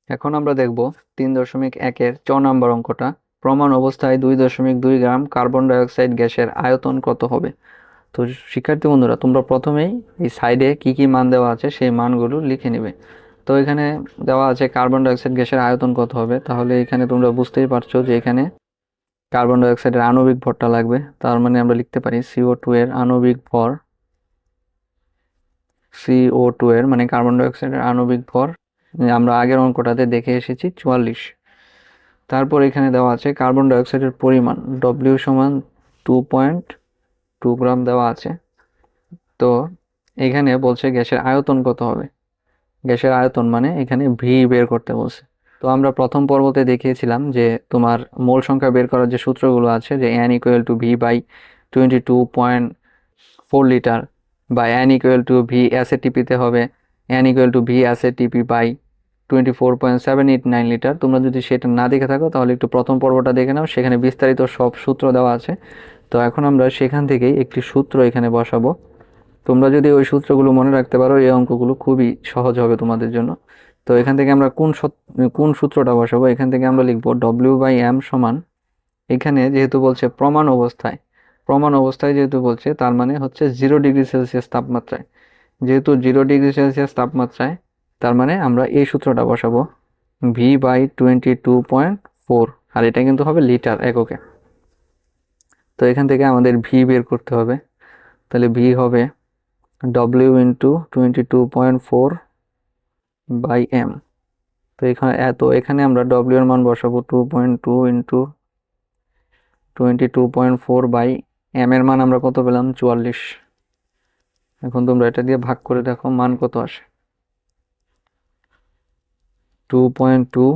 এখন আমরা দেখব 3.1-এর 4 নম্বর অঙ্কটা। প্রমাণ অবস্থায় 2.2 গ্রাম কার্বন ডাইঅক্সাইড গ্যাসের আয়তন কত হবে? তো শিক্ষার্থী বন্ধুরা, তোমরা প্রথমেই এই সাইডে কি কি মান দেওয়া আছে সেই মানগুলো লিখে নিবে। তো এখানে দেওয়া আছে কার্বন ডাইঅক্সাইড গ্যাসের আয়তন কত হবে, তাহলে এখানে তোমরা বুঝতেই পারছো যে এখানে কার্বন ডাইঅক্সাইডের আণবিক ভরটা লাগবে। তার মানে আমরা লিখতে পারি CO2 এর আণবিক ভর, CO2 এর মানে কার্বন ডাইঅক্সাইডের আণবিক ভর আমরা আগের অঙ্কটাতে দেখে এসেছি 44। তারপর এখানে দেওয়া আছে কার্বন ডাইঅক্সাইডের পরিমাণ W সমান 2.2 গ্রাম দেওয়া আছে। তো এখানে বলছে গ্যাসের আয়তন কত হবে। গ্যাসের আয়তন মানে এখানে ভি বের করতে বলছে। তো আমরা প্রথম পর্বতে দেখিয়েছিলাম যে তোমার মোল সংখ্যা বের করার যে সূত্রগুলো আছে, যে N = V বাই 22.4 লিটার বা N = V অ্যাসিটিপিতে হবে N = V অ্যাসিটিপি বাই 24.789 লিটার। তোমরা যদি সেটা না দেখে থাকো তাহলে একটু প্রথম পর্বটা দেখে নাও, সেখানে বিস্তারিত সব সূত্র দেওয়া আছে। তো এখন আমরা সেখান থেকেই একটি সূত্র এখানে বসাবো। তোমরা যদি ওই সূত্রগুলো মনে রাখতে পারো এই অঙ্কগুলো খুবই সহজ হবে তোমাদের জন্য। তো এখান থেকে আমরা কোন সূত্রটা বসাবো, এখান থেকে আমরা লিখবো W/M সমান, এখানে যেহেতু বলছে প্রমাণ অবস্থায় যেহেতু বলছে তার মানে হচ্ছে 0°C তাপমাত্রায়। যেহেতু 0°C তাপমাত্রায়, তার মানে আমরা এই সূত্রটা বসাবো V/22.4, আর এটা কিন্তু হবে লিটার এককে। তো এখান থেকে আমাদের ভি বের করতে হবে। তাহলে ভি হবে W × 22.4 বাই M। তো এখানে আমরা W এর মান বসাবো 2.2 × 22.4 বাই M এর মান আমরা কত পেলাম 44। এখন তোমরা এটা দিয়ে ভাগ করে দেখো মান কত আসে। 2.2,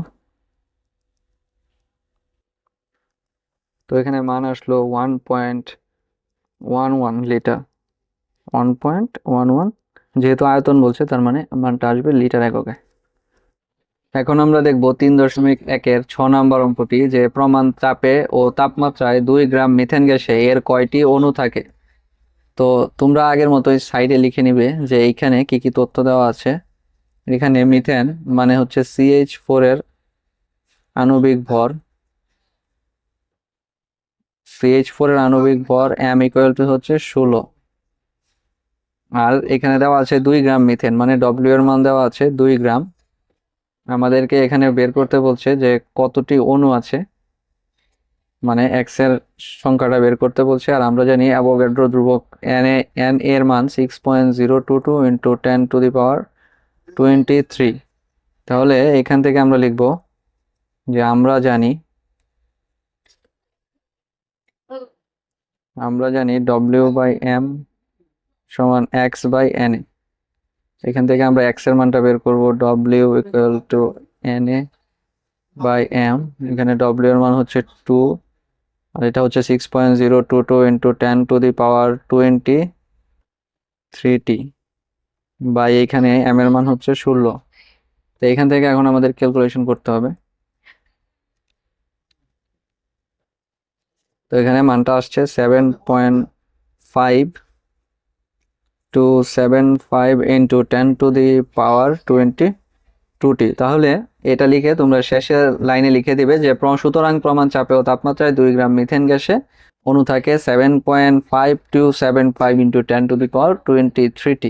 তো এখানে মান আসলো 1.11 লিটার, 1.11। যেহেতু আয়তন বলছে তার মানে মানটা আসবে লিটার এককে। এখন আমরা দেখব 3.1-এর 6 নম্বর অঙ্কটি, যে প্রমাণ চাপে ও তাপমাত্রায় 2 গ্রাম মিথেন গ্যাসে এর কয়টি অণু থাকে। তো তোমরা আগের মতোই সাইডে লিখে নিবে যে এইখানে কি কি তথ্য দেওয়া আছে। এখানে মিথেন মানে হচ্ছে CH4 এর আণবিক ভর, CH4 এর আণবিক ভর M = হচ্ছে 16। আর এখানে দেওয়া আছে 2 গ্রাম মিথেন মানে W এর মান দেওয়া আছে 2 গ্রাম। আমাদেরকে এখানে বের করতে বলছে যে কতটি অণু আছে, মানে এক্স এর সংখ্যাটা বের করতে বলছে। আর আমরা জানি অ্যাভোগাড্রো ধ্রুবক এন এর মান 6.022 × 10⁻23। তাহলে এখান থেকে আমরা লিখব যে আমরা জানি W/M সমান X/Na। এখান থেকে আমরা x এর মানটা বের করব W = Na/M। এখানে W এর মান হচ্ছে 2, আর এটা হচ্ছে 6.022 × 10⁻23 বা এখানে M এর মান হচ্ছে 16। তো এখান থেকে এখন আমাদের ক্যালকুলেশন করতে হবে। তো এখানে মানটা আসছে 7.5 × 10⁻22t। তাহলে এটা লিখে তোমরা শেষের লাইনে লিখে দিবে যে সুতরাং প্রমাণ চাপে ও তাপমাত্রায় 2 গ্রাম মিথেন গ্যাসে অণু থাকে 7.5275 × 10⁻23t।